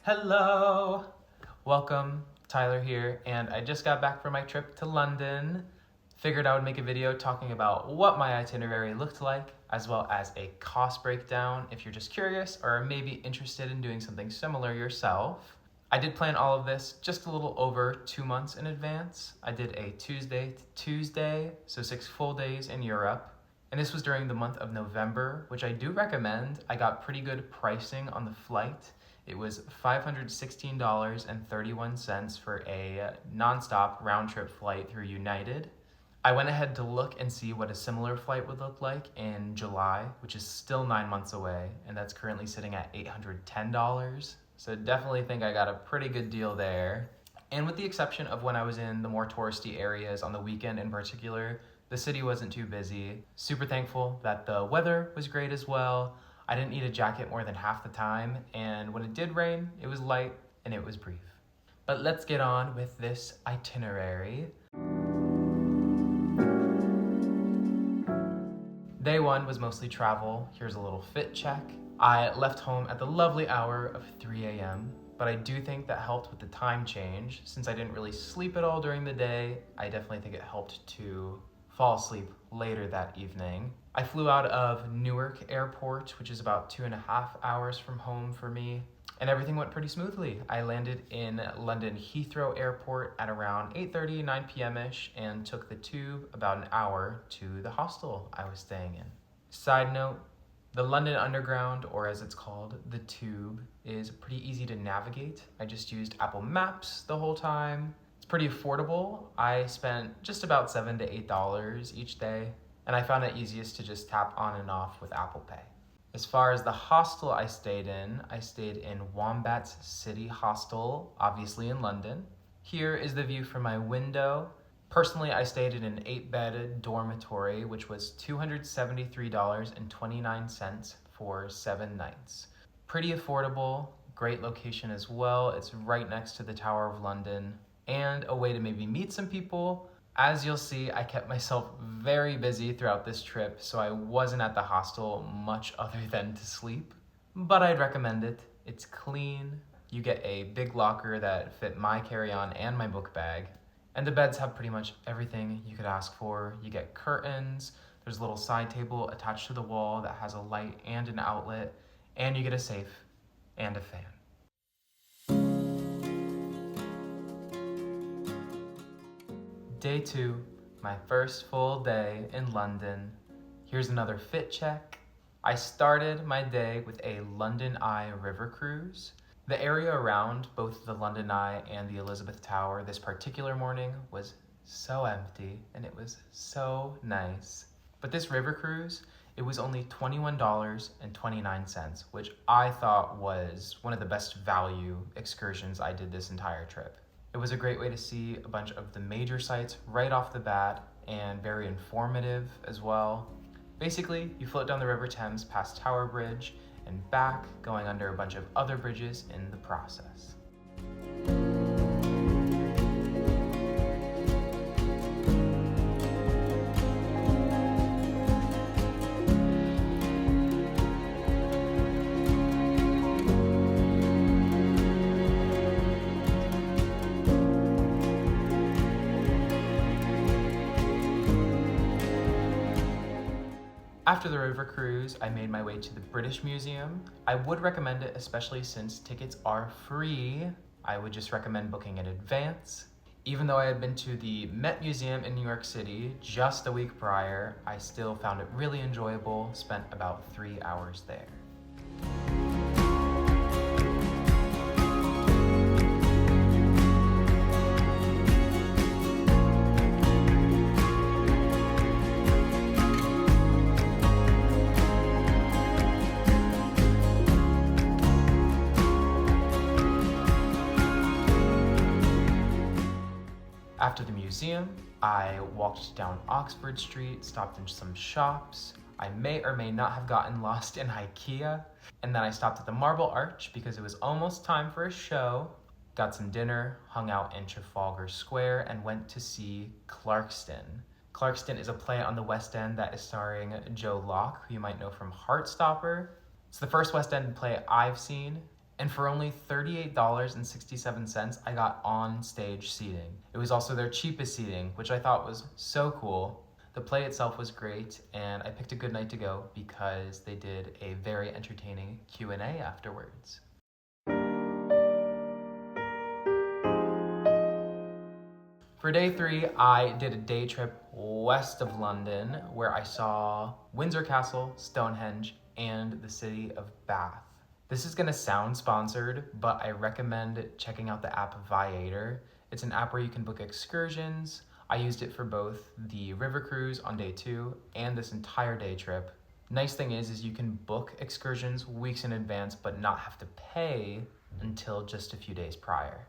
Hello! Welcome, Tyler here, and I just got back from my trip to London. Figured I would make a video talking about what my itinerary looked like, as well as a cost breakdown if you're just curious or maybe interested in doing something similar yourself. I did plan all of this just a little over 2 months in advance. I did a Tuesday to Tuesday, so 6 full days in Europe. And this was during the month of November, which I do recommend. I got pretty good pricing on the flight. It was $516.31 for a nonstop round-trip flight through United. I went ahead to look and see what a similar flight would look like in July, which is still 9 months away, and that's currently sitting at $810. So definitely think I got a pretty good deal there. And with the exception of when I was in the more touristy areas on the weekend in particular, the city wasn't too busy. Super thankful that the weather was great as well. I didn't need a jacket more than half the time, and when it did rain, it was light and it was brief. But let's get on with this itinerary. Day one was mostly travel. Here's a little fit check. I left home at the lovely hour of 3 a.m., but I do think that helped with the time change. Since I didn't really sleep at all during the day, I definitely think it helped to fall asleep later that evening. I flew out of Newark Airport, which is about 2.5 hours from home for me, and everything went pretty smoothly. I landed in London Heathrow Airport at around 8:30, 9 p.m.-ish, and took the tube about an hour to the hostel I was staying in. Side note, the London Underground, or as it's called, the Tube, is pretty easy to navigate. I just used Apple Maps the whole time. It's pretty affordable. I spent just about $7 to $8 each day, and I found it easiest to just tap on and off with Apple Pay. As far as the hostel I stayed in Wombats City Hostel, obviously in London. Here is the view from my window. Personally, I stayed in an 8-bed dormitory, which was $273.29 for 7 nights. Pretty affordable, great location as well. It's right next to the Tower of London, and a way to maybe meet some people. As you'll see, I kept myself very busy throughout this trip, so I wasn't at the hostel much other than to sleep. But I'd recommend it. It's clean. You get a big locker that fit my carry-on and my book bag. And the beds have pretty much everything you could ask for. You get curtains, there's a little side table attached to the wall that has a light and an outlet, and you get a safe and a fan. Day 2, my first full day in London. Here's another fit check. I started my day with a London Eye river cruise. The area around both the London Eye and the Elizabeth Tower this particular morning was so empty, and it was so nice. But this river cruise, it was only $21.29, which I thought was one of the best value excursions I did this entire trip. It was a great way to see a bunch of the major sites right off the bat, and very informative as well. Basically, you float down the River Thames past Tower Bridge and back, going under a bunch of other bridges in the process. After the river cruise, I made my way to the British Museum. I would recommend it, especially since tickets are free. I would just recommend booking in advance. Even though I had been to the Met Museum in New York City just a week prior, I still found it really enjoyable, spent about 3 hours there. After the museum, I walked down Oxford Street, stopped in some shops. I may or may not have gotten lost in IKEA. And then I stopped at the Marble Arch because it was almost time for a show. Got some dinner, hung out in Trafalgar Square, and went to see Clarkston. Clarkston is a play on the West End that is starring Joe Locke, who you might know from Heartstopper. It's the first West End play I've seen, And for only $38.67, I got on-stage seating. It was also their cheapest seating, which I thought was so cool. The play itself was great, and I picked a good night to go because they did a very entertaining Q&A afterwards. For day 3, I did a day trip west of London where I saw Windsor Castle, Stonehenge, and the city of Bath. This is gonna sound sponsored, but I recommend checking out the app Viator. It's an app where you can book excursions. I used it for both the river cruise on day 2 and this entire day trip. Nice thing is you can book excursions weeks in advance, but not have to pay until just a few days prior.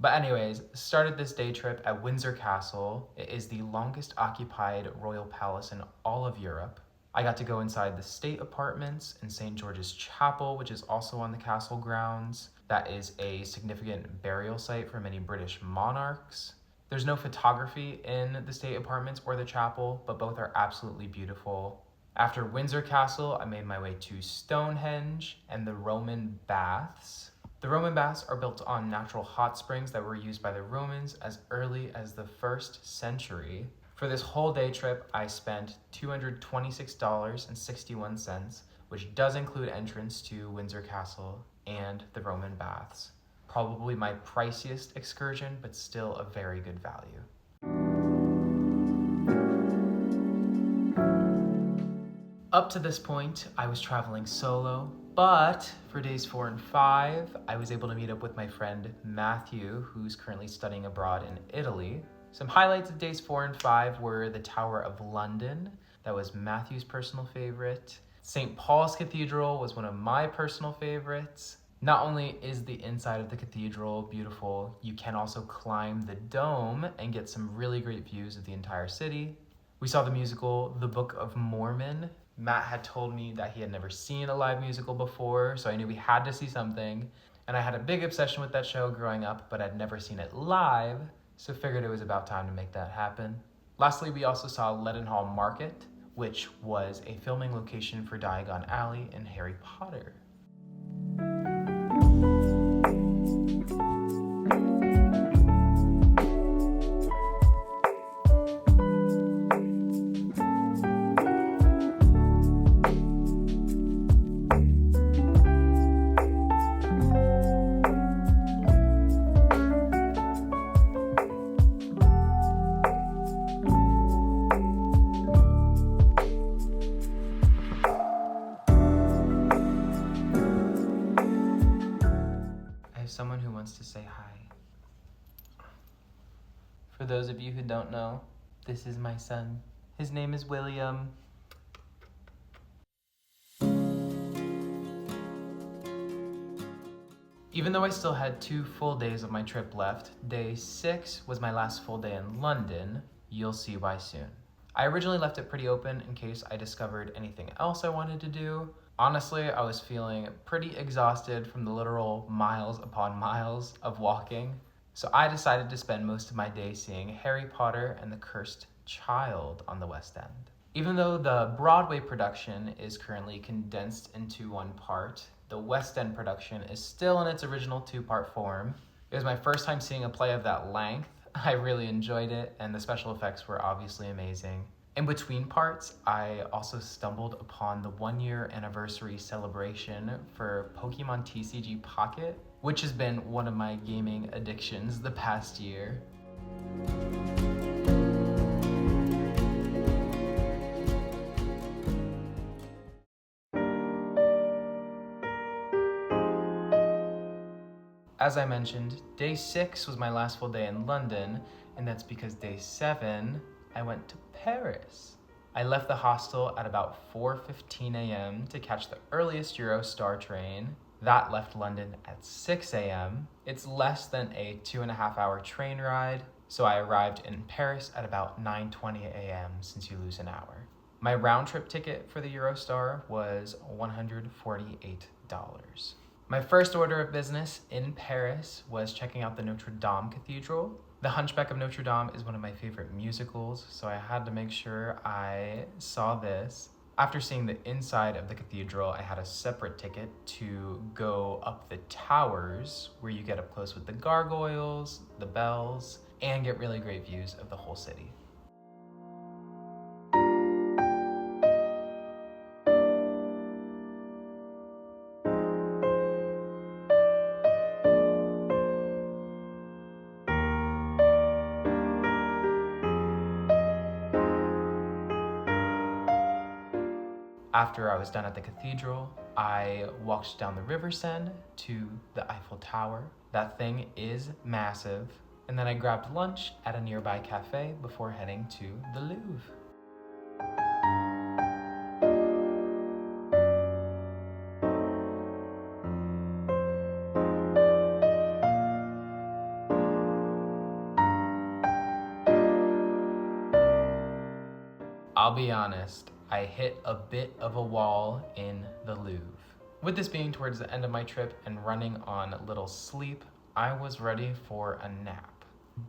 But anyways, started this day trip at Windsor Castle. It is the longest occupied royal palace in all of Europe. I got to go inside the state apartments in St. George's Chapel, which is also on the castle grounds. That is a significant burial site for many British monarchs. There's no photography in the state apartments or the chapel, but both are absolutely beautiful. After Windsor Castle, I made my way to Stonehenge and the Roman baths. The Roman baths are built on natural hot springs that were used by the Romans as early as the 1st century. For this whole day trip, I spent $226.61, which does include entrance to Windsor Castle and the Roman baths. Probably my priciest excursion, but still a very good value. Up to this point, I was traveling solo, but for days 4 and 5, I was able to meet up with my friend Matthew, who's currently studying abroad in Italy. Some highlights of days 4 and 5 were the Tower of London. That was Matthew's personal favorite. St. Paul's Cathedral was one of my personal favorites. Not only is the inside of the cathedral beautiful, you can also climb the dome and get some really great views of the entire city. We saw the musical The Book of Mormon. Matt had told me that he had never seen a live musical before, so I knew we had to see something. And I had a big obsession with that show growing up, but I'd never seen it live, so figured it was about time to make that happen. Lastly, we also saw Leadenhall Market, which was a filming location for Diagon Alley in Harry Potter. Someone who wants to say hi. For those of you who don't know, this is my son. His name is William. Even though I still had 2 full days of my trip left, day 6 was my last full day in London. You'll see why soon. I originally left it pretty open in case I discovered anything else I wanted to do. Honestly, I was feeling pretty exhausted from the literal miles upon miles of walking, so I decided to spend most of my day seeing Harry Potter and the Cursed Child on the West End. Even though the Broadway production is currently condensed into 1 part, the West End production is still in its original 2-part form. It was my first time seeing a play of that length. I really enjoyed it, and the special effects were obviously amazing. In between parts, I also stumbled upon the 1-year anniversary celebration for Pokemon TCG Pocket, which has been one of my gaming addictions the past year. As I mentioned, day 6 was my last full day in London, and that's because day 7, I went to Paris. I left the hostel at about 4:15 a.m. to catch the earliest Eurostar train. That left London at 6 a.m. It's less than a 2.5-hour train ride, so I arrived in Paris at about 9:20 a.m. since you lose an hour. My round trip ticket for the Eurostar was $148. My first order of business in Paris was checking out the Notre Dame Cathedral. The Hunchback of Notre Dame is one of my favorite musicals, so I had to make sure I saw this. After seeing the inside of the cathedral, I had a separate ticket to go up the towers where you get up close with the gargoyles, the bells, and get really great views of the whole city. After I was done at the cathedral, I walked down the River Seine to the Eiffel Tower. That thing is massive. And then I grabbed lunch at a nearby cafe before heading to the Louvre. I'll be honest, I hit a bit of a wall in the Louvre. With this being towards the end of my trip and running on little sleep, I was ready for a nap.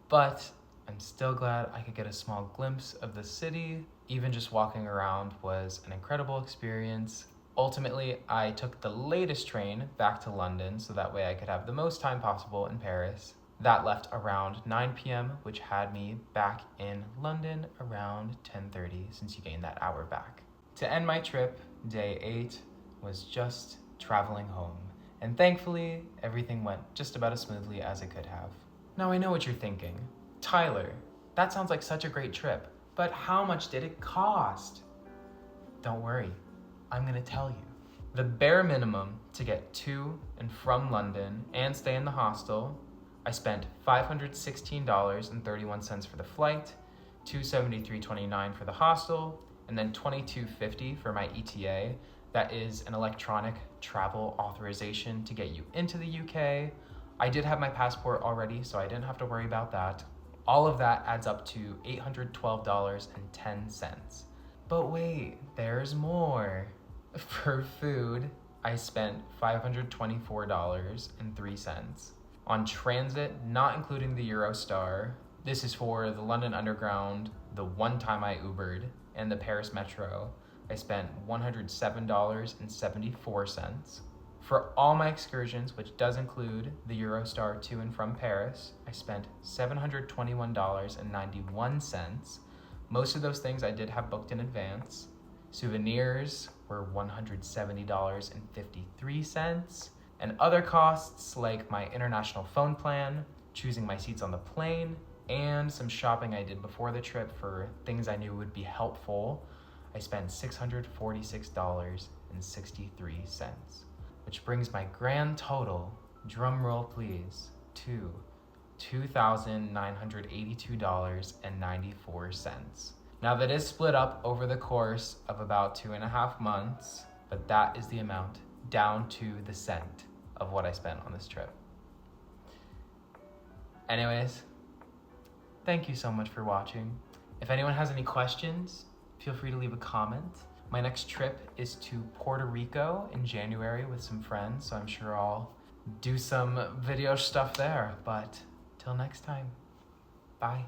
But I'm still glad I could get a small glimpse of the city. Even just walking around was an incredible experience. Ultimately, I took the latest train back to London so that way I could have the most time possible in Paris. That left around 9 p.m., which had me back in London around 10:30, since you gained that hour back. To end my trip, day 8 was just traveling home. And thankfully, everything went just about as smoothly as it could have. Now I know what you're thinking. Tyler, that sounds like such a great trip, but how much did it cost? Don't worry, I'm gonna tell you. The bare minimum to get to and from London and stay in the hostel, I spent $516.31 for the flight, $273.29 for the hostel, and then $22.50 for my ETA. That is an electronic travel authorization to get you into the UK. I did have my passport already, so I didn't have to worry about that. All of that adds up to $812.10. But wait, there's more. For food, I spent $524.03. On transit, not including the Eurostar, this is for the London Underground, the one time I Ubered, and the Paris Metro, I spent $107.74. For all my excursions, which does include the Eurostar to and from Paris, I spent $721.91. Most of those things I did have booked in advance. Souvenirs were $170.53. And other costs like my international phone plan, choosing my seats on the plane, and some shopping I did before the trip for things I knew would be helpful, I spent $646.63, which brings my grand total, drum roll please, to $2,982.94. Now that is split up over the course of about 2.5 months, but that is the amount down to the cent of what I spent on this trip. Anyways, thank you so much for watching. If anyone has any questions, feel free to leave a comment. My next trip is to Puerto Rico in January with some friends, so I'm sure I'll do some video stuff there. But till next time, bye.